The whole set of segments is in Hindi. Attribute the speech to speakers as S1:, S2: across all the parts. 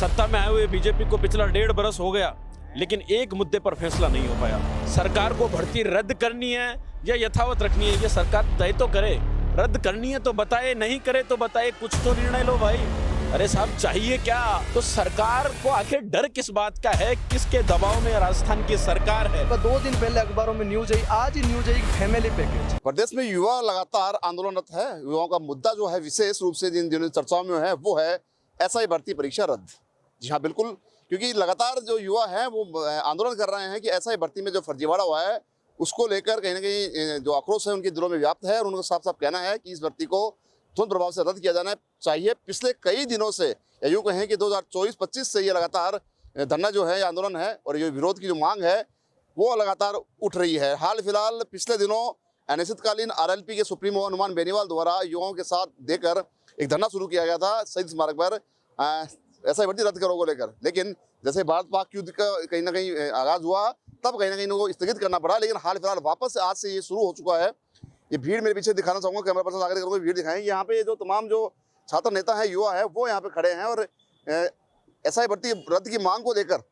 S1: सत्ता में आए हुए बीजेपी को पिछला 1.5 बरस हो गया, लेकिन एक मुद्दे पर फैसला नहीं हो पाया। सरकार को भर्ती रद्द करनी है या यथावत रखनी है, ये सरकार तय तो करे। रद्द करनी है तो बताए, नहीं करे तो बताए, कुछ तो निर्णय लो भाई। अरे साहब चाहिए क्या? तो सरकार को आखिर डर किस बात का है? किसके दबाव में राजस्थान की सरकार है?
S2: 2 दिन पहले अखबारों में न्यूज आई, आज ही न्यूज आई फैमिली पैकेज।
S3: प्रदेश में युवा लगातार आंदोलनरत है। युवाओं का मुद्दा जो है विशेष रूप से जिन दिनों चर्चाओं में है वो है एसआई भर्ती परीक्षा रद्द। जी हाँ बिल्कुल, क्योंकि लगातार जो युवा हैं वो आंदोलन कर रहे हैं कि एसआई भर्ती में जो फर्जीवाड़ा हुआ है उसको लेकर कहीं ना कहीं जो आक्रोश है उनके दिलों में व्याप्त है और उनका साफ साफ कहना है कि इस भर्ती को तुरंत प्रभाव से रद्द किया जाना चाहिए। पिछले कई दिनों से या यूँ कहें कि 2024-25 से ये लगातार धरना जो है ये आंदोलन है और ये विरोध की जो मांग है वो लगातार उठ रही है। हाल फिलहाल पिछले दिनों अनिश्चितकालीन आरएलपी के सुप्रीमो हनुमान बेनीवाल द्वारा युवाओं के साथ देकर एक धरना शुरू किया गया था शहीद स्मारक पर एसआई भर्ती रद्द करो को लेकर। लेकिन जैसे भारत पाक युद्ध का कहीं ना कहीं आगाज हुआ तब कहीं ना कहीं उनको स्थगित करना पड़ा। लेकिन हाल फिलहाल वापस आज से ये शुरू हो चुका है। ये भीड़ मेरे पीछे दिखाना चाहूँगा, कैमरा पर्सन आगे करूँगा, भीड़ दिखाएं। यहाँ पे जो तमाम जो छात्र नेता हैं, युवा है, वो यहाँ पे खड़े हैं और एसआई भर्ती रद्द की मांग को लेकर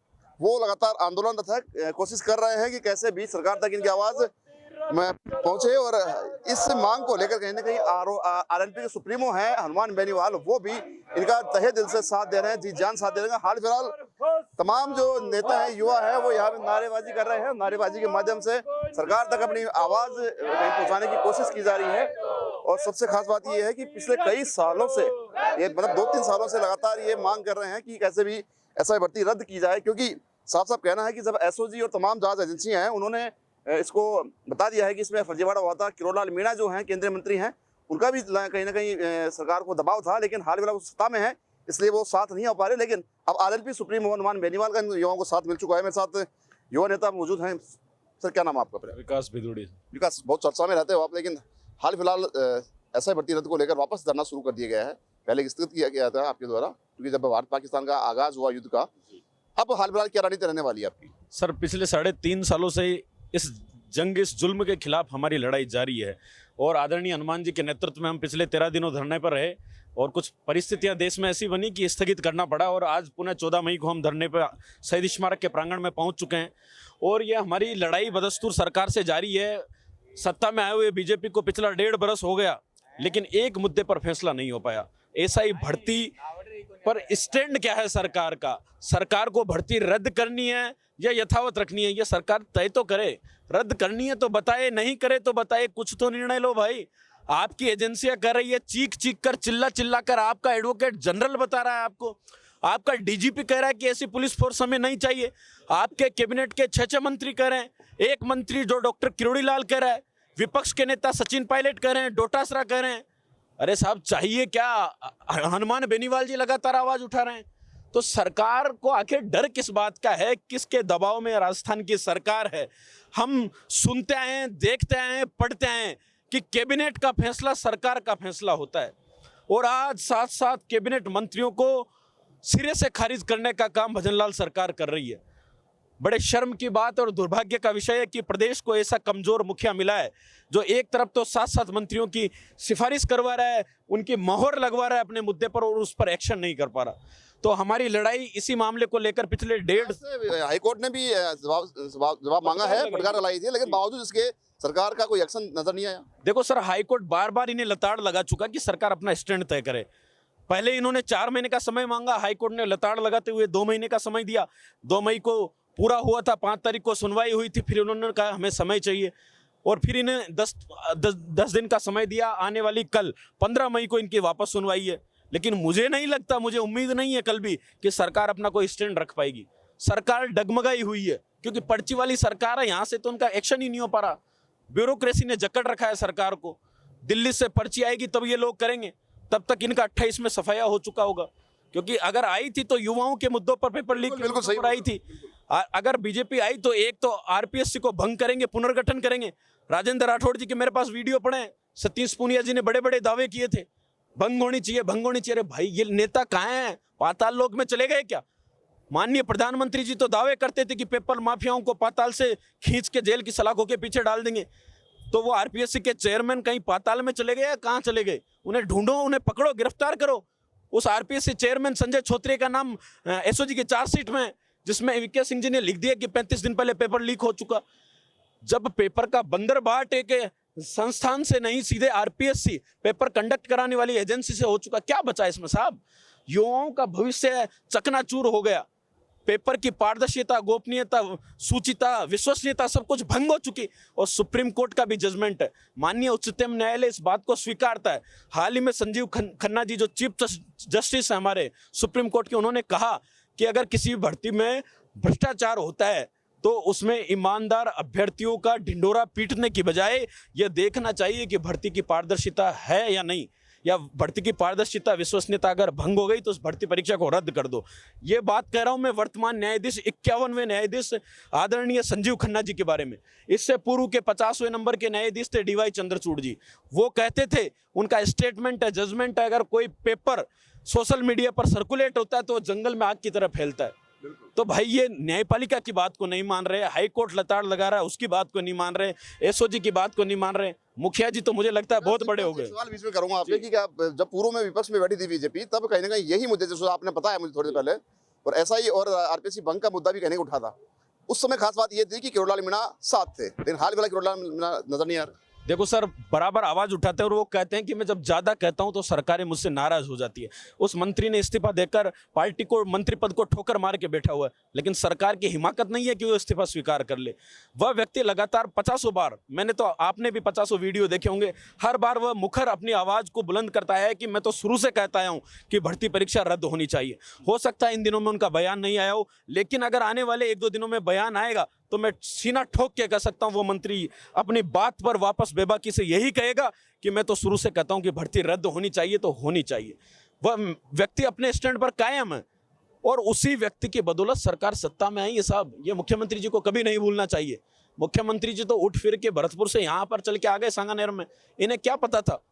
S3: वो लगातार आंदोलनरत है, कोशिश कर रहे हैं कि कैसे भी सरकार तक इनकी आवाज़ में पहुंचे। और इस मांग को लेकर कहीं ना कहीं आरएलपी के सुप्रीमो हैं हनुमान बेनीवाल, वो भी इनका तहे दिल से साथ दे रहे हैं, जी जान साथ दे रहे हैं। हाल फिलहाल तमाम जो नेता हैं, युवा है, वो यहाँ पे नारेबाजी कर रहे हैं। नारेबाजी के माध्यम से सरकार तक अपनी आवाज़ पहुँचाने की कोशिश की जा रही है। और सबसे खास बात ये है कि पिछले कई सालों से ये मतलब 2-3 सालों से लगातार ये मांग कर रहे हैं कि कैसे भी एसआई भर्ती रद्द की जाए, क्योंकि साफ साफ कहना है कि जब एसओजी और तमाम जांच एजेंसियां हैं उन्होंने इसको बता दिया है कि इसमें फर्जीवाड़ा हुआ था। किरोड़लाल मीणा जो हैं केंद्रीय मंत्री हैं, उनका भी कहीं ना कहीं सरकार को दबाव था, लेकिन हाल फिलहाल वो सत्ता में है इसलिए वो साथ नहीं हो पा रहे। लेकिन अब आरएलपी सुप्रीमो हनुमान बेनीवाल का युवाओं को साथ मिल चुका है। मेरे साथ युवा नेता मौजूद हैं। सर क्या नाम है आपका?
S1: विकास भिदुड़ी।
S3: विकास, बहुत चर्चा में रहते हो आप, लेकिन हाल फिलहाल एसआई भर्ती रद्द को लेकर वापस धरना शुरू कर दिया गया है। पहले स्थगित किया गया था आपके द्वारा, क्योंकि जब भारत पाकिस्तान का आगाज हुआ युद्ध का। अब हाल फिलहाल क्या रणनीति रहने वाली है आपकी?
S1: सर पिछले 3.5 सालों से इस जंग, इस जुल्म के खिलाफ हमारी लड़ाई जारी है और आदरणीय हनुमान जी के नेतृत्व में हम पिछले 13 दिनों धरने पर रहे और कुछ परिस्थितियां देश में ऐसी बनी कि स्थगित करना पड़ा और आज पुनः 14 मई को हम धरने पर शहीद स्मारक के प्रांगण में पहुंच चुके हैं। और ये हमारी लड़ाई बदस्तूर सरकार से जारी है। सत्ता में आए हुए बीजेपी को पिछला 1.5 बरस हो गया, लेकिन एक मुद्दे पर फैसला नहीं हो पाया। एसआई भर्ती पर स्टैंड क्या है सरकार का? सरकार को भर्ती रद्द करनी है या यथावत रखनी है, ये सरकार तय तो करे। रद्द करनी है तो बताए, नहीं करे तो बताए, कुछ तो निर्णय लो भाई। आपकी एजेंसियां कर रही है, चीख चीख कर, चिल्ला चिल्ला कर। आपका एडवोकेट जनरल बता रहा है आपको, आपका डीजीपी कह रहा है कि ऐसी पुलिस फोर्स हमें नहीं चाहिए। आपके कैबिनेट के 6 मंत्री कह रहे हैं, एक मंत्री जो डॉक्टर किरोड़ीलाल कह रहा है, विपक्ष के नेता सचिन पायलट कह रहे हैं, डोटासरा कह रहे हैं। अरे साहब चाहिए क्या? हनुमान बेनीवाल जी लगातार आवाज उठा रहे हैं। तो सरकार को आखिर डर किस बात का है? किसके दबाव में राजस्थान की सरकार है? हम सुनते आए हैं, देखते आए हैं, पढ़ते आए हैं कि कैबिनेट का फैसला सरकार का फैसला होता है और आज साथ साथ कैबिनेट मंत्रियों को सिरे से खारिज करने का काम भजनलाल सरकार कर रही है। बड़े शर्म की बात और दुर्भाग्य का विषय है कि प्रदेश को ऐसा कमजोर मुखिया मिला है जो एक तरफ तो 7 मंत्रियों की सिफारिश करवा रहा है, उनकी मोहर लगवा रहा है अपने मुद्दे पर और उस पर एक्शन नहीं कर पा रहा। तो हमारी लड़ाई इसी मामले को लेकर पिछले
S3: हाईकोर्ट ने भी जवाब मांगा है, फटकार लगाई थी, लेकिन बावजूद इसके सरकार का कोई एक्शन नजर नहीं आया।
S1: देखो सर, हाईकोर्ट बार बार इन्हें लताड़ लगा चुका कि सरकार अपना स्टैंड तय करे। पहले इन्होंने 4 महीने का समय मांगा, हाईकोर्ट ने लताड़ लगाते हुए 2 महीने का समय दिया। 2 मई को पूरा हुआ था, 5 तारीख को सुनवाई हुई थी, फिर उन्होंने कहा हमें समय चाहिए और फिर इन्हें 10 दिन का समय दिया। आने वाली कल 15 मई को इनकी वापस सुनवाई है। लेकिन मुझे नहीं लगता, मुझे उम्मीद नहीं है कल भी कि सरकार अपना कोई स्टैंड रख पाएगी। सरकार डगमगाई हुई है क्योंकि पर्ची वाली सरकार है, यहाँ से तो उनका एक्शन ही नहीं हो पा रहा। ब्यूरोक्रेसी ने जकड़ रखा है सरकार को। दिल्ली से पर्ची आएगी तब ये लोग करेंगे, तब तक इनका 28 में सफाया हो चुका होगा। क्योंकि अगर आई थी तो युवाओं के मुद्दों पर पेपर लीक बिल्कुल सही आई थी। अगर बीजेपी आई तो एक तो आरपीएससी को भंग करेंगे, पुनर्गठन करेंगे। राजेंद्र राठौड़ जी के मेरे पास वीडियो पड़े हैं, सतीश पूनिया जी ने बड़े बड़े दावे किए थे, भंग होनी चाहिए, भंग होनी चाहिए। अरे भाई ये नेता कहाँ हैं? पाताल लोक में चले गए क्या? माननीय प्रधानमंत्री जी तो दावे करते थे कि पेपर माफियाओं को पाताल से खींच के जेल की सलाखों के पीछे डाल देंगे। तो वो आरपीएससी के चेयरमैन कहीं पाताल में चले गए या कहाँ चले गए? उन्हें ढूंढो, उन्हें पकड़ो, गिरफ्तार करो। उस आरपीएससी चेयरमैन संजय छोत्रिय का नाम एसओजी की चार्जशीट में है, जिसमें वीके सिंह जी ने लिख दिया कि 35 दिन पहले पेपर लीक हो चुका। जब पेपर का बंदरबाट एक संस्थान से नहीं, सीधे आरपीएससी पेपर कंडक्ट कराने वाली एजेंसी से हो चुका, क्या बचा इसमें साहब? युवाओं का भविष्य चकनाचूर हो गया। पेपर की पारदर्शिता, गोपनीयता, सूचिता, विश्वसनीयता सब कुछ भंग हो चुकी। और सुप्रीम कोर्ट का भी जजमेंट है, माननीय उच्चतम न्यायालय इस बात को स्वीकारता है। हाल ही में संजीव खन्ना जी जो चीफ जस्टिस है हमारे सुप्रीम कोर्ट के, उन्होंने कहा कि अगर किसी भर्ती में भ्रष्टाचार होता है तो उसमें ईमानदार अभ्यर्थियों का ढिंडोरा पीटने की बजाय यह देखना चाहिए कि भर्ती की पारदर्शिता है या नहीं, या भर्ती की पारदर्शिता, विश्वसनीयता अगर भंग हो गई तो उस भर्ती परीक्षा को रद्द कर दो। ये बात कह रहा हूं मैं वर्तमान न्यायाधीश 51वें न्यायाधीश आदरणीय संजीव खन्ना जी के बारे में। इससे पूर्व के 50वें नंबर के न्यायाधीश थे डीवाई चंद्रचूड़ जी। वो कहते थे, उनका स्टेटमेंट है, जजमेंट है, अगर कोई पेपर सोशल मीडिया पर सर्कुलेट होता है तो जंगल में आग की तरह फैलता है। तो भाई ये न्यायपालिका की बात को नहीं मान रहे, हाई कोर्ट लताड़ लगा रहा है उसकी बात को नहीं मान रहे, एसओजी की बात को नहीं मान रहे। मुखिया जी तो मुझे लगता है बहुत बड़े हो गए।
S3: सवाल बीच में करूंगा आपसे कि जब पूर्व में विपक्ष में बैठी थी बीजेपी, तब कहीं ना कहीं यही मुद्दे, जैसे आपने बताया मुझे थोड़ी देर पहले, और एसआई और आरपीएससी भंग का मुद्दा भी कहने को उठा था। उस समय खास बात ये थी कि किरोड़लाल मीणा साथ थे, लेकिन हाल फिलहाल किरोड़लाल मीणा नजर नहीं आ रहा।
S1: देखो सर, बराबर आवाज उठाते हैं और वो कहते हैं कि मैं जब ज्यादा कहता हूं तो सरकारें मुझसे नाराज हो जाती है। उस मंत्री ने इस्तीफा देकर पार्टी को, मंत्री पद को ठोकर मार के बैठा हुआ है, लेकिन सरकार की हिमाकत नहीं है कि वो इस्तीफा स्वीकार कर ले। वह व्यक्ति लगातार 50 बार, मैंने तो, आपने भी 50 वीडियो देखे होंगे, हर बार वह मुखर अपनी आवाज को बुलंद करता है कि मैं तो शुरू से कहता आया हूं कि भर्ती परीक्षा रद्द होनी चाहिए। हो सकता है इन दिनों में उनका बयान नहीं आया हो, लेकिन अगर आने वाले 1-2 दिनों में बयान आएगा तो मैं सीना ठोक के कह सकता हूं वो मंत्री अपनी बात पर वापस बेबाकी से यही कहेगा कि मैं तो शुरू से कहता हूं कि भर्ती रद्द होनी चाहिए तो होनी चाहिए। वह व्यक्ति अपने स्टैंड पर कायम है और उसी व्यक्ति की बदौलत सरकार सत्ता में आई है साहब। ये मुख्यमंत्री जी को कभी नहीं भूलना चाहिए। मुख्यमंत्री जी तो उठ फिर के भरतपुर से यहां पर चल के आ गए सांगानेर में। इन्हें क्या पता था?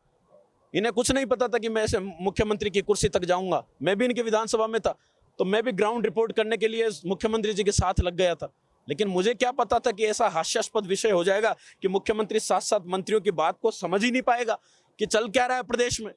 S1: इन्हें कुछ नहीं पता था कि मैं ऐसे मुख्यमंत्री की कुर्सी तक जाऊंगा। मैं भी इनकी विधानसभा में था तो मैं भी ग्राउंड रिपोर्ट करने के लिए मुख्यमंत्री जी के साथ लग गया था, लेकिन मुझे क्या पता था कि ऐसा हास्यास्पद विषय हो जाएगा कि मुख्यमंत्री साथ साथ मंत्रियों की बात को समझ ही नहीं पाएगा कि चल क्या रहा है प्रदेश में।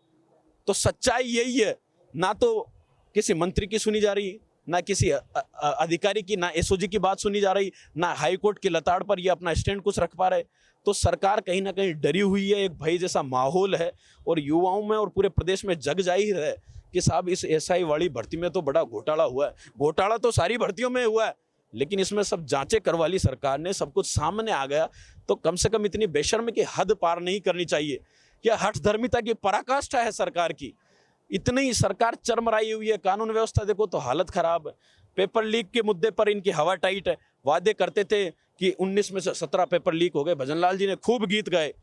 S1: तो सच्चाई यही है, ना तो किसी मंत्री की सुनी जा रही, ना किसी अधिकारी की, ना एसओजी की बात सुनी जा रही, ना हाईकोर्ट की लताड़ पर ये अपना स्टैंड कुछ रख पा रहे। तो सरकार कहीं ना कहीं डरी हुई है, एक भय जैसा माहौल है और युवाओं में और पूरे प्रदेश में जग जाहिर है कि साहब इस एसआई वाली भर्ती में तो बड़ा घोटाला हुआ है। घोटाला तो सारी भर्तियों में हुआ है, लेकिन इसमें सब जांचें करवा ली सरकार ने, सब कुछ सामने आ गया। तो कम से कम इतनी बेशर्मी की हद पार नहीं करनी चाहिए। यह हठधर्मिता की पराकाष्ठा है सरकार की। इतनी सरकार चरमराई हुई है, कानून व्यवस्था देखो तो हालत खराब है। पेपर लीक के मुद्दे पर इनकी हवा टाइट है। वादे करते थे कि 19 में से 17 पेपर लीक हो गए, भजनलाल जी ने खूब गीत गाए,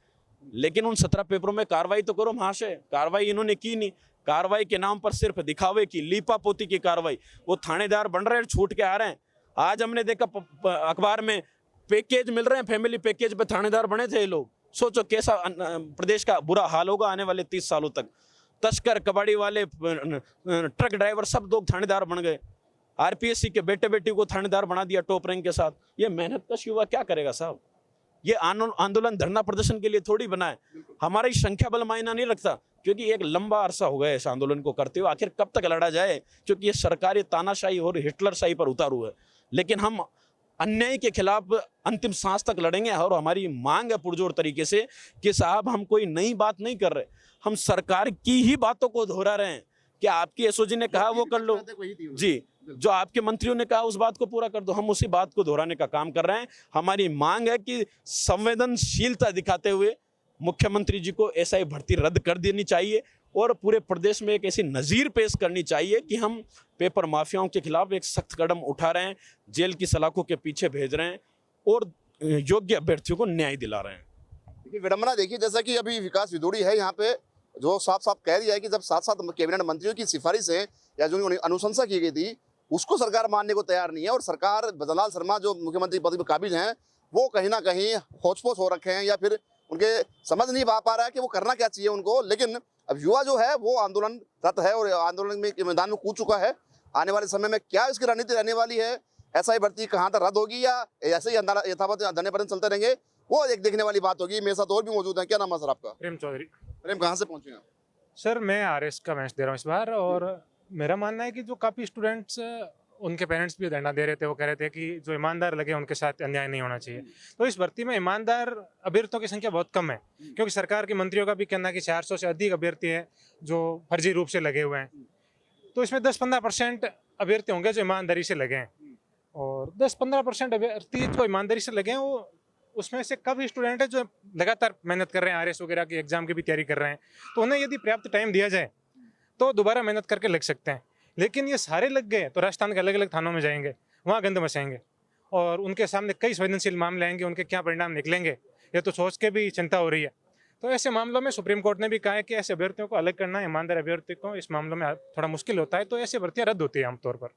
S1: लेकिन उन 17 पेपरों में कार्रवाई तो करो महाशय। कार्रवाई इन्होंने की नहीं। कार्रवाई के नाम पर सिर्फ दिखावे की, लीपापोती की कार्रवाई। वो थानेदार बन रहे हैं, छूट के आ रहे हैं। आज हमने देखा अखबार में पैकेज मिल रहे हैं, फैमिली पैकेज पे थानेदार बने थे ये लोग। सोचो कैसा प्रदेश का बुरा हाल होगा आने वाले 30 सालों तक। तस्कर, कबाड़ी वाले, ट्रक ड्राइवर सब लोग थानेदार बन गए। आरपीएससी के बेटे बेटी को थानेदार बना दिया टॉप रैंक के साथ। ये मेहनतकश युवा क्या करेगा साहब? ये आंदोलन धरना प्रदर्शन के लिए थोड़ी बना है। हमारी संख्या बल मायना नहीं रखता, क्योंकि एक लंबा अरसा हो गया इस आंदोलन को करते हुए। आखिर कब तक लड़ा जाए? क्योंकि ये सरकारी तानाशाही और हिटलरशाही पर उतारू है। लेकिन हम अन्याय के खिलाफ अंतिम सांस तक लड़ेंगे और हमारी मांग है पुरजोर तरीके से कि साहब हम कोई नई बात नहीं कर रहे, हम सरकार की ही बातों को दोहरा रहे हैं कि आपकी एसओजी ने कहा वो कर लो जी, जो आपके मंत्रियों ने कहा उस बात को पूरा कर दो। हम उसी बात को दोहराने का काम कर रहे हैं। हमारी मांग है कि संवेदनशीलता दिखाते हुए मुख्यमंत्री जी को एसआई भर्ती रद्द कर देनी चाहिए और पूरे प्रदेश में एक ऐसी नज़ीर पेश करनी चाहिए कि हम पेपर माफियाओं के खिलाफ एक सख्त कदम उठा रहे हैं, जेल की सलाखों के पीछे भेज रहे हैं और योग्य अभ्यर्थियों को न्याय दिला रहे हैं।
S3: देखिए विडम्बना देखिए, जैसा कि अभी विकास विदुड़ी है यहाँ पे, जो साफ साफ कह दिया है कि जब साथ साथ कैबिनेट मंत्रियों की सिफारिशें या जो अनुशंसा की गई थी उसको सरकार मानने को तैयार नहीं है। और सरकार, भजनलाल शर्मा जो मुख्यमंत्री पद पर काबिज हैं, वो कहीं ना कहीं होच-पोच हो रखे हैं या फिर उनके समझ नहीं पा रहा है कि वो करना क्या चाहिए उनको। लेकिन अब युवा जो है वो आंदोलनरत है और आंदोलन में मैदान में कूद चुका है। आने वाले समय में क्या इसकी रणनीति रहने वाली है, एसआई भर्ती कहाँ तक रद्द होगी या ऐसे ही यथावत धरने पर चलते रहेंगे, वो एक देखने वाली बात होगी। मेरे साथ और भी मौजूद है। क्या नाम है सर आपका?
S4: प्रेम चौधरी।
S3: प्रेम, कहाँ से पहुँचे हैं?
S4: सर मैं आरएस का मैच दे रहा हूँ इस बार, और मेरा मानना है कि जो काफ़ी स्टूडेंट्स उनके पेरेंट्स भी धरना दे रहे थे, वो कह रहे थे कि जो ईमानदार लगे उनके साथ अन्याय नहीं होना चाहिए। तो इस भर्ती में ईमानदार अभ्यर्थियों की संख्या बहुत कम है, क्योंकि सरकार के मंत्रियों का भी कहना है कि 400 से अधिक अभ्यर्थी हैं जो फर्जी रूप से लगे हुए हैं। तो इसमें 10-15% अभ्यर्थी होंगे जो ईमानदारी से लगे हैं, और 10-15% अभ्यर्थी जो ईमानदारी से लगे हैं वो उसमें से काफ़ी स्टूडेंट है जो लगातार मेहनत कर रहे हैं, आरएस वगैरह की एग्जाम की भी तैयारी कर रहे हैं। तो उन्हें यदि पर्याप्त टाइम दिया जाए तो दोबारा मेहनत करके लग सकते हैं। लेकिन ये सारे लग गए तो राजस्थान के अलग अलग थानों में जाएंगे, वहाँ गंद मचाएंगे, और उनके सामने कई संवेदनशील मामले आएंगे, उनके क्या परिणाम निकलेंगे ये तो सोच के भी चिंता हो रही है। तो ऐसे मामलों में सुप्रीम कोर्ट ने भी कहा है कि ऐसे अभ्यर्थियों को अलग करना, ईमानदार अभ्यर्थी को इस मामलों में थोड़ा मुश्किल होता है, तो ऐसी भर्तियाँ रद्द होती है आमतौर पर।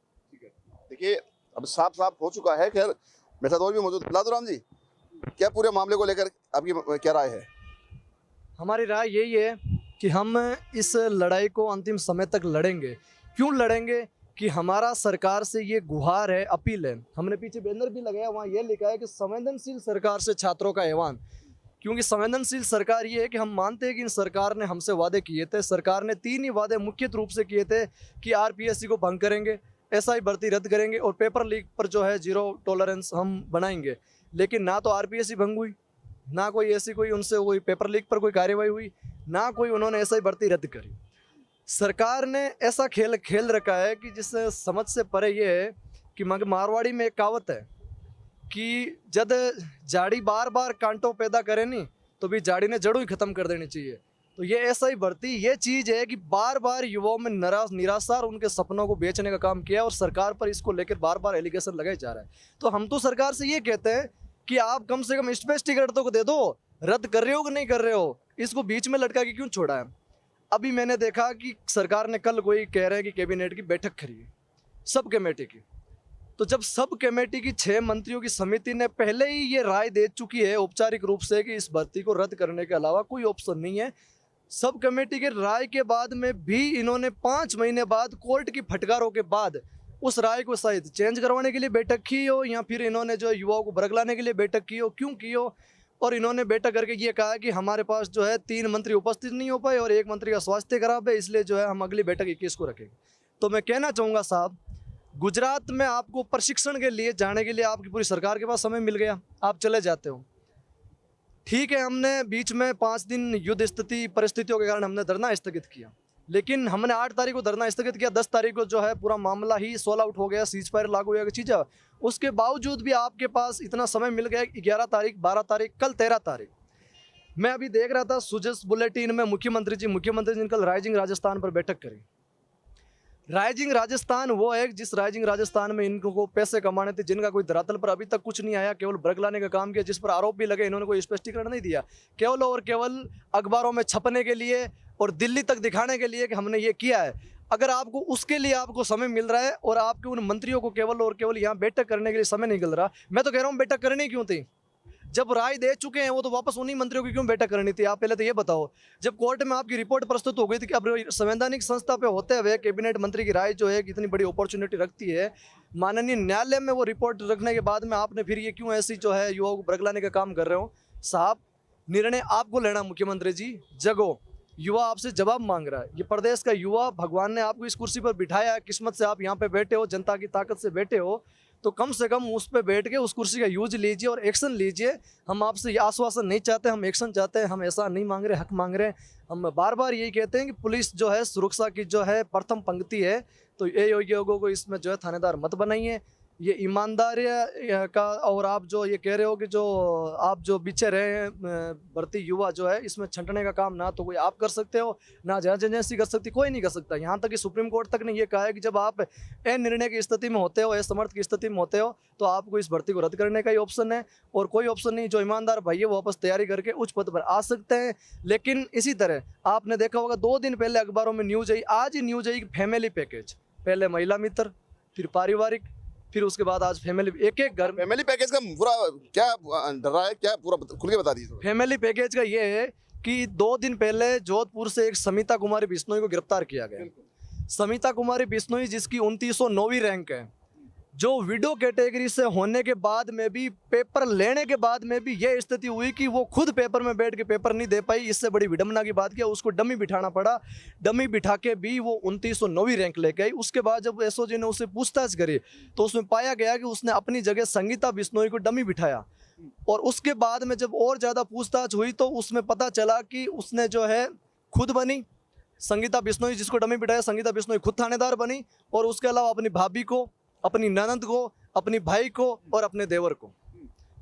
S3: देखिए अब साफ साफ हो चुका है। खैर मेरे साथ और भी मौजूद लादूराम जी, क्या पूरे मामले को लेकर आपकी क्या राय है?
S2: हमारी राय यही है कि हम इस लड़ाई को अंतिम समय तक लड़ेंगे। क्यों लड़ेंगे? कि हमारा सरकार से ये गुहार है, अपील है। हमने पीछे बैनर भी लगाया, वहाँ ये लिखा है कि संवेदनशील सरकार से छात्रों का आह्वान। क्योंकि संवेदनशील सरकार ये है कि हम मानते हैं कि इन सरकार ने हमसे वादे किए थे। सरकार ने 3 ही वादे मुख्य रूप से किए थे कि आरपीएससी को भंग करेंगे, एसआई भर्ती रद्द करेंगे और पेपर लीक पर जो है 0 टॉलरेंस हम बनाएंगे। लेकिन ना तो आरपीएससी भंग हुई, ना कोई ऐसी कोई उनसे कोई पेपर लीक पर कोई कार्रवाई हुई, ना कोई उन्होंने एसआई भर्ती रद्द करी। सरकार ने ऐसा खेल खेल रखा है कि जिससे समझ से परे ये है कि मारवाड़ी में एक कहावत है कि जब जाड़ी बार बार कांटों पैदा करे नहीं तो भी जाड़ी ने जड़ों ही खत्म कर देनी चाहिए। तो ये ऐसा ही भर्ती ये चीज़ है कि बार बार युवाओं में निराशा और उनके सपनों को बेचने का काम किया, और सरकार पर इसको लेकर बार बार एलिगेशन लगाया जा रहा है। तो हम तो सरकार से ये कहते हैं कि आप कम से कम स्पष्टीकरण को दे दो, रद्द कर रहे हो कि नहीं कर रहे हो, इसको बीच में लटका के क्यों छोड़ा है। अभी मैंने देखा कि सरकार ने कल कोई कह रहे हैं कि कैबिनेट की बैठक करी है, सब कमेटी की। तो जब सब कमेटी की 6 मंत्रियों की समिति ने पहले ही ये राय दे चुकी है औपचारिक रूप से कि इस भर्ती को रद्द करने के अलावा कोई ऑप्शन नहीं है, सब कमेटी के राय के बाद में भी इन्होंने 5 महीने बाद कोर्ट की फटकारों के बाद उस राय को शायद चेंज करवाने के लिए बैठक की हो, या फिर इन्होंने जो युवाओं को बरगलाने के लिए बैठक की हो, क्यों की हो। और इन्होंने बैठक करके ये कहा कि हमारे पास जो है 3 मंत्री उपस्थित नहीं हो पाए और 1 मंत्री का स्वास्थ्य खराब है, इसलिए जो है हम अगली बैठक 21 को रखेंगे। तो मैं कहना चाहूँगा साहब, गुजरात में आपको प्रशिक्षण के लिए जाने के लिए आपकी पूरी सरकार के पास समय मिल गया, आप चले जाते हो। ठीक है, हमने बीच में 5 दिन युद्ध स्थिति परिस्थितियों के कारण हमने धरना स्थगित किया, लेकिन हमने 8 तारीख को धरना स्थगित किया, 10 तारीख को जो है पूरा मामला ही सोल आउट हो गया, सीज फायर लागू हो गया चीज़। उसके बावजूद भी आपके पास इतना समय मिल गया। 11 तारीख, 12 तारीख, कल 13 तारीख मैं अभी देख रहा था सुजस बुलेटिन में मुख्यमंत्री जी ने कल राइजिंग राजस्थान पर बैठक करी। राइजिंग राजस्थान वो है जिस राइजिंग राजस्थान में इनको पैसे कमाने थे, जिनका कोई धरातल पर अभी तक कुछ नहीं आया, केवल बरगलाने का काम किया, जिस पर आरोप भी लगे, इन्होंने कोई स्पष्टीकरण नहीं दिया, केवल और केवल अखबारों में छपने के लिए और दिल्ली तक दिखाने के लिए कि हमने ये किया है। अगर आपको उसके लिए आपको समय मिल रहा है और आपके उन मंत्रियों को केवल और केवल यहाँ बैठक करने के लिए समय नहीं मिल रहा, मैं तो कह रहा हूँ बैठक करनी क्यों थी? जब राय दे चुके हैं वो तो वापस उन्हीं मंत्रियों की क्यों बैठक करनी थी? आप पहले तो ये बताओ। जब कोर्ट में आपकी रिपोर्ट प्रस्तुत हो गई थी कि अब संवैधानिक संस्था पे होते हुए कैबिनेट मंत्री की राय जो है कि इतनी बड़ी अपॉर्चुनिटी रखती है, माननीय न्यायालय में वो रिपोर्ट रखने के बाद में आपने फिर ये क्यों ऐसी जो है युवाओं को बरगलाने का काम कर रहे हो? साहब, निर्णय आपको लेना, मुख्यमंत्री जी जगो, युवा आपसे जवाब मांग रहा है। ये प्रदेश का युवा, भगवान ने आपको इस कुर्सी पर बिठाया है, किस्मत से आप यहाँ पे बैठे हो, जनता की ताकत से बैठे हो, तो कम से कम उस पर बैठ के उस कुर्सी का यूज लीजिए और एक्शन लीजिए। हम आपसे ये आश्वासन नहीं चाहते, हम एक्शन चाहते हैं। हम ऐसा नहीं मांग रहे, हक मांग रहे हैं। हम बार बार यही कहते हैं कि पुलिस जो है सुरक्षा की जो है प्रथम पंक्ति है, तो ये योग्यों को इसमें जो है थानेदार मत बनाइए। ये ईमानदारी का, और आप जो ये कह रहे हो कि जो आप जो पीछे रहे हैं भर्ती युवा जो है, इसमें छंटने का काम ना तो कोई आप कर सकते हो, ना जज एजेंसी कर सकती, कोई नहीं कर सकता। यहाँ तक कि सुप्रीम कोर्ट तक ने ये कहा है कि जब आप निर्णय की स्थिति में होते हो, असमर्थ की स्थिति में होते हो, तो आपको इस भर्ती को रद्द करने का ही ऑप्शन है, और कोई ऑप्शन नहीं। जो ईमानदार भाई है वो वापस तैयारी करके उच्च पद पर आ सकते हैं। लेकिन इसी तरह आपने देखा होगा 2 दिन पहले अखबारों में न्यूज आई, आज ही न्यूज आई फैमिली पैकेज, पहले महिला मित्र, फिर पारिवारिक, फिर उसके बाद आज फैमिली, एक घर।
S3: फैमिली पैकेज का पूरा क्या डर रहा है, क्या पूरा खुल के बता दीजिए।
S2: फैमिली पैकेज का ये है कि 2 दिन पहले जोधपुर से एक समिता कुमारी बिश्नोई को गिरफ्तार किया गया। समिता कुमारी बिश्नोई जिसकी 2909वीं रैंक है, जो विडो कैटेगरी से होने के बाद में भी, पेपर लेने के बाद में भी ये स्थिति हुई कि वो खुद पेपर में बैठ के पेपर नहीं दे पाई। इससे बड़ी विडंबना की बात क्या, उसको डमी बिठाना पड़ा। डमी बिठा के भी वो 2909वीं रैंक लेके आई। उसके बाद जब एसओजी ने उससे पूछताछ करी तो उसमें पाया गया कि उसने अपनी जगह संगीता बिश्नोई को डमी बिठाया। और उसके बाद में जब और ज़्यादा पूछताछ हुई तो उसमें पता चला कि उसने जो है खुद बनी संगीता बिश्नोई, जिसको डमी बिठाया संगीता बिश्नोई खुद थानेदार बनी, और उसके अलावा अपनी भाभी को, अपनी ननद को, अपनी भाई को और अपने देवर को,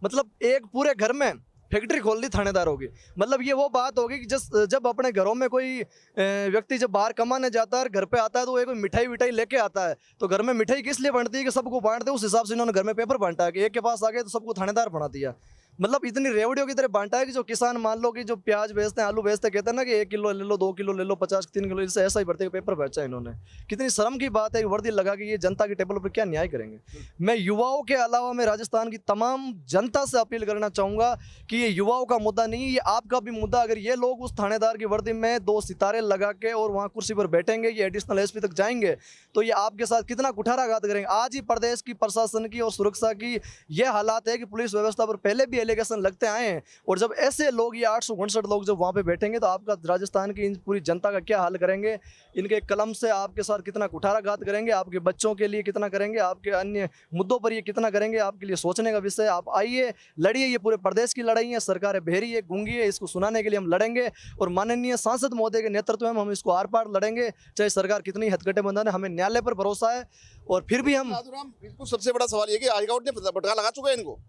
S2: मतलब एक पूरे घर में फैक्ट्री खोल दी थानेदारों की। मतलब ये वो बात होगी कि जब अपने घरों में कोई व्यक्ति जब बाहर कमाने जाता है, घर पे आता है, तो वो कोई मिठाई विठाई लेके आता है, तो घर में मिठाई किस लिए बांटती है कि सबको बांट दे। उस हिसाब से इन्होंने घर में पेपर बांटा है कि एक के पास आ गए तो सबको थानेदार बना दिया। मतलब इतनी रेवड़ियों की तरह बांटा है कि जो किसान मान लो कि जो प्याज बेचते हैं, आलू बेचते हैं, कहते हैं ना कि 1 किलो ले लो, 2 किलो ले लो, 50 3 किलो, इससे ऐसा ही भरते हुए पेपर बेचा इन्होंने। कितनी शर्म की बात है कि वर्दी लगा के ये जनता के टेबल पर क्या न्याय करेंगे। मैं युवाओं के अलावा मैं राजस्थान की तमाम जनता से अपील करना चाहूँगा कि ये युवाओं का मुद्दा नहीं, ये आपका भी मुद्दा। अगर ये लोग उस थानेदार की वर्दी में 2 सितारे लगा के और वहाँ कुर्सी पर बैठेंगे, ये एडिशनल एसपी तक जाएंगे, तो ये आपके साथ कितना कुठाराघात करेंगे। आज ही प्रदेश की प्रशासन की और सुरक्षा की ये हालात है कि पुलिस व्यवस्था पर पहले भी एलिगेशन लगते आए हैं, और जब ऐसे लोग, ये 859 लोग जब वहाँ पे बैठेंगे तो आपका राजस्थान की पूरी जनता का क्या हाल करेंगे। इनके कलम से आपके साथ कितना कुठाराघात करेंगे, आपके बच्चों के लिए कितना करेंगे, आपके अन्य मुद्दों पर ये कितना करेंगे, आपके लिए सोचने का विषय। आप आइए, लड़िए, ये पूरे प्रदेश की लड़ाई है, सरकार बहरी है, गूंगी है, इसको सुनाने के लिए हम लड़ेंगे, और माननीय सांसद महोदय के नेतृत्व में हम इसको आर पार लड़ेंगे, चाहे सरकार कितनी हथकटे बंधन है। हमें न्यायालय पर भरोसा है, और फिर भी हम
S3: बिल्कुल सबसे बड़ा सवाल ये कि हाईकोर्ट ने भटका लगा चुका है इनको,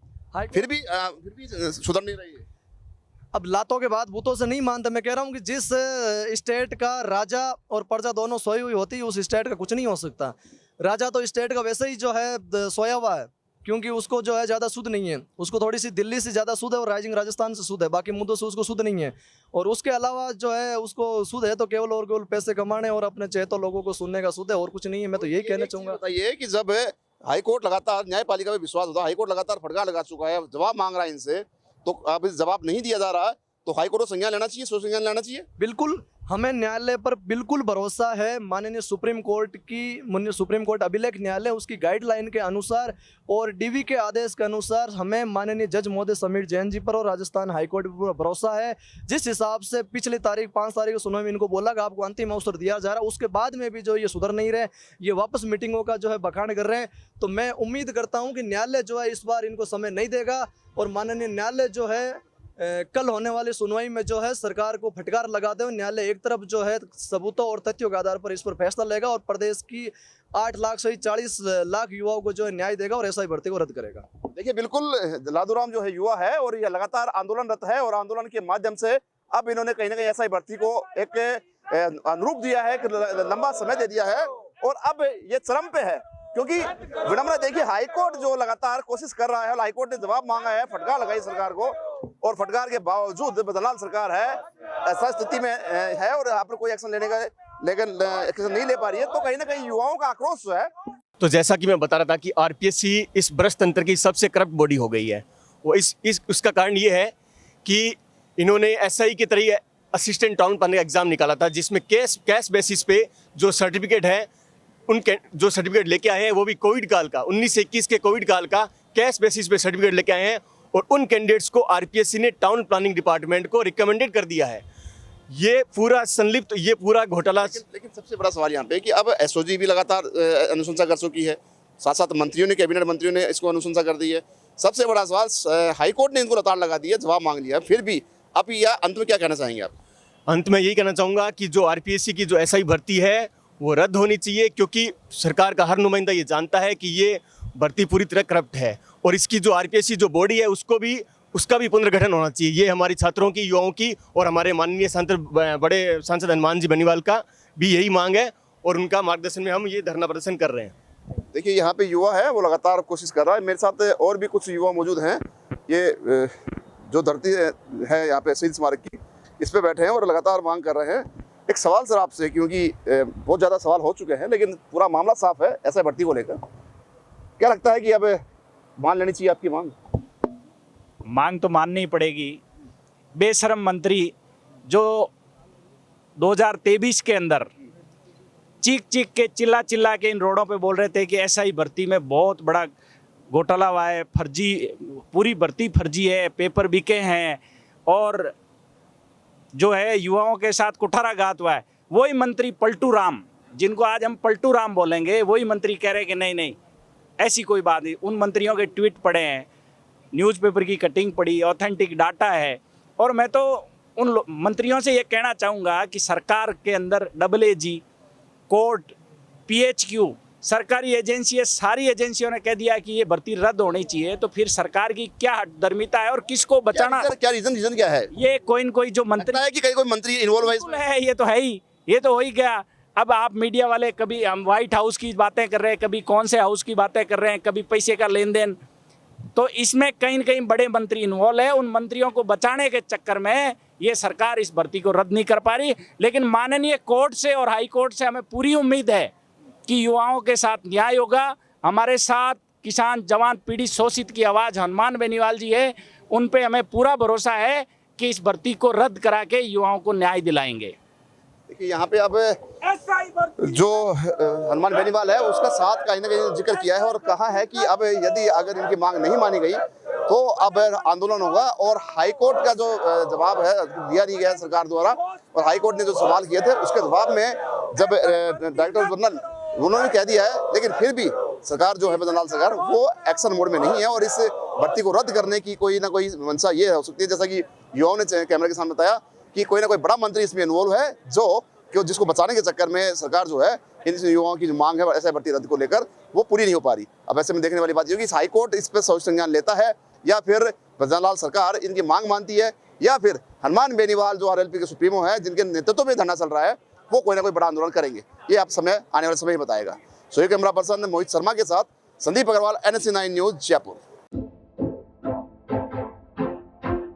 S3: फिर भी सुधर नहीं रही है।
S2: अब लातों के बाद भूतों से नहीं मानते। मैं कह रहा हूँ कि जिस स्टेट का राजा और प्रजा दोनों सोई हुई होती है, उस स्टेट का कुछ नहीं हो सकता। राजा तो स्टेट का वैसे ही जो है सोया हुआ है, क्योंकि उसको जो है ज़्यादा शुद्ध नहीं है, उसको थोड़ी सी दिल्ली से ज़्यादा शुद्ध है और राइजिंग राजस्थान से शुद्ध है, बाकी मुद्दों से उसको शुद्ध नहीं है। और उसके अलावा जो है उसको शुद्ध है तो केवल और केवल पैसे कमाने और अपने चहेतों लोगों को सुनने का शुद्ध है, और कुछ नहीं है। मैं तो यही कहना चाहूँगा।
S3: बताइए कि जब हाईकोर्ट लगातार न्यायपालिका पे विश्वास होता है, हाईकोर्ट लगातार फटका लगा चुका है, जवाब मांग रहा है इनसे, तो अब जवाब नहीं दिया जा रहा, तो हाईकोर्ट को संज्ञान लेना चाहिए, सोच संज्ञान लेना चाहिए।
S2: बिल्कुल, हमें न्यायालय पर बिल्कुल भरोसा है। माननीय सुप्रीम कोर्ट अभिलेख न्यायालय उसकी गाइडलाइन के अनुसार और डीवी के आदेश के अनुसार हमें माननीय जज महोदय समीर जैन जी पर और राजस्थान हाईकोर्ट पर पूरा भरोसा है। जिस हिसाब से पिछली तारीख 5 तारीख को सुनवाई में इनको बोला कि आपको अंतिम अवसर दिया जा रहा है, उसके बाद में भी जो ये सुधर नहीं रहे, ये वापस मीटिंगों का जो है बखान कर रहे हैं। तो मैं उम्मीद करता हूँ कि न्यायालय जो है इस बार इनको समय नहीं देगा, और माननीय न्यायालय जो है कल होने वाली सुनवाई में जो है सरकार को फटकार लगाते हुए न्यायालय एक तरफ जो है सबूतों और तथ्यों के आधार पर इस पर फैसला लेगा, और प्रदेश की 8 लाख से 40 लाख युवाओं को जो है न्याय देगा और एसआई भर्ती को रद्द करेगा।
S3: देखिए, बिल्कुल लादूराम जो है युवा है और ये लगातार आंदोलनरत है, और आंदोलन के माध्यम से अब इन्होंने कहीं ना कहीं एसआई भर्ती को एक अनुरूप दिया है, लंबा समय दे दिया है, और अब ये चरम पे है। क्योंकि विडंबना देखिए, हाईकोर्ट जो लगातार कोशिश कर रहा है, हाईकोर्ट ने जवाब मांगा है, फटकार लगाई सरकार को, और फटकार के बावजूद बदलाल सरकार है ऐसा स्थिति में है, और यहाँ पर कोई एक्शन लेने का लेकिन एक्शन नहीं ले पा रही है, तो कहीं ना कहीं युवाओं का आक्रोश जो है।
S5: तो जैसा कि मैं बता रहा था कि आरपीएससी इस भ्रष्ट तंत्र की सबसे करप्ट बॉडी हो गई है। वो उसका कारण ये है कि इन्होंने एसआई की तरह असिस्टेंट टाउन प्लानर का एग्जाम निकाला था, जिसमें कैश बेसिस पे जो सर्टिफिकेट है, जो सर्टिफिकेट लेके आए हैं वो भी कोविड काल का, 19 से 21 के कोविड काल का कैश बेसिस पे सर्टिफिकेट लेके आए हैं, और उन कैंडिडेट्स को आरपीएससी ने टाउन प्लानिंग डिपार्टमेंट को रिकमेंडेड कर दिया है। ये पूरा संलिप्त, ये पूरा घोटाला।
S3: लेकिन सबसे बड़ा सवाल यहाँ पे कि अब एसओजी भी लगातार अनुशंसा कर चुकी है, साथ साथ मंत्रियों ने, कैबिनेट मंत्रियों ने इसको अनुशंसा कर दी है। सबसे बड़ा सवाल, हाईकोर्ट ने इनको लताड़ लगा दी है, जवाब मांग लिया, फिर भी अब यह अंत में क्या कहना चाहेंगे आप?
S5: अंत में यही कहना चाहूँगा कि जो आरपीएससी की जो एसआई भर्ती है वो रद्द होनी चाहिए, क्योंकि सरकार का हर नुमाइंदा ये जानता है कि ये भर्ती पूरी तरह करप्ट है, और इसकी जो आरपीएससी जो बॉडी है उसका भी पुनर्गठन होना चाहिए। ये हमारी छात्रों की, युवाओं की, और हमारे माननीय बड़े सांसद हनुमान जी बेनीवाल का भी यही मांग है, और उनका मार्गदर्शन में हम ये धरना प्रदर्शन कर रहे हैं।
S3: देखिए, यहाँ पे युवा है वो लगातार कोशिश कर रहा है, मेरे साथ और भी कुछ युवा मौजूद हैं। ये जो धरती है यहाँ पे शहीद स्मारक की, इस पे बैठे हैं और लगातार मांग कर रहे हैं। एक सवाल सर आपसे, क्योंकि बहुत ज़्यादा सवाल हो चुके हैं, लेकिन पूरा मामला साफ है ऐसा भर्ती को लेकर, क्या लगता है कि अब मान लेनी चाहिए आपकी मांग?
S6: मांग तो माननी ही पड़ेगी। बेशरम मंत्री जो 2023 के अंदर चीख चीख के चिल्ला चिल्ला के इन रोडों पे बोल रहे थे कि एसआई भर्ती में बहुत बड़ा घोटाला हुआ है, फर्जी, पूरी भर्ती फर्जी है, पेपर बिके हैं और जो है युवाओं के साथ कुठाराघात हुआ है। वही मंत्री पलटू राम, जिनको आज हम पलटू राम बोलेंगे, वही मंत्री कह रहे हैं कि नहीं नहीं ऐसी कोई बात नहीं। उन मंत्रियों के ट्वीट पढ़े हैं, न्यूज़पेपर की कटिंग पड़ी, ऑथेंटिक डाटा है। और मैं तो उन मंत्रियों से ये कहना चाहूँगा कि सरकार के अंदर AAG, कोर्ट, PHQ, सरकारी एजेंसी है, सारी एजेंसियों ने कह दिया कि ये भर्ती रद्द होनी चाहिए, तो फिर सरकार की क्या दरमिता है और किसको बचाना?
S3: क्या रीजन क्या है?
S6: ये कोई जो मंत्री
S3: लगता है कि कहीं कोई मंत्री इन्वॉल्व है इसमें?
S6: है, ये तो है ही, ये तो हो ही गया। अब आप मीडिया वाले कभी हम व्हाइट हाउस की बातें कर रहे हैं, कभी कौन से हाउस की बातें कर रहे हैं, कभी पैसे का लेन देन, तो इसमें कहीं न कहीं बड़े मंत्री इन्वॉल्व है। उन मंत्रियों को बचाने के चक्कर में ये सरकार इस भर्ती को रद्द नहीं कर पा रही। लेकिन माननीय कोर्ट से और हाई कोर्ट से हमें पूरी उम्मीद है कि युवाओं के साथ न्याय होगा। हमारे साथ किसान, जवान, पीड़ित, शोषित की आवाज़ हनुमान बेनीवाल जी है, उन पे हमें पूरा भरोसा है कि इस भर्ती को रद्द करा के युवाओं को न्याय दिलाएंगे।
S3: देखिए यहाँ पे अब जो हनुमान बेनीवाल है उसका साथ कहीं ना कहीं जिक्र किया है और कहा है कि अब यदि अगर इनकी मांग नहीं मानी गई तो अब आंदोलन होगा। और हाईकोर्ट का जो जवाब है दिया नहीं गया सरकार द्वारा, और हाईकोर्ट ने जो सवाल किए थे उसके जवाब में जब डायरेक्टर जनरल उन्होंने कह दिया है, लेकिन फिर भी सरकार जो है बदनलाल सरकार वो एक्शन मोड में नहीं है और इस भर्ती को रद्द करने की कोई ना कोई मंशा ये हो सकती है, जैसा कि युवाओं ने कैमरे के सामने बताया कि कोई ना कोई बड़ा मंत्री इसमें इन्वॉल्व है जो जिसको बचाने के चक्कर में सरकार जो है इन युवाओं की जो मांग है ऐसा भर्ती रद्द को लेकर वो पूरी नहीं हो पा रही। अब ऐसे में देखने वाली बात ये कि हाई कोर्ट इस पर सोच संज्ञान लेता है या फिर बदनलाल सरकार इनकी मांग मानती है या फिर हनुमान बेनीवाल जो RLP के सुप्रीमो है जिनके नेतृत्व में धरना चल रहा है वो कोई ना कोई बड़ा आंदोलन करेंगे। ये आप समय आने वाले समय ही बताएगा। So camera person Mohit Sharma के साथ संदीप अग्रवाल, NSE 9 न्यूज, जयपुर।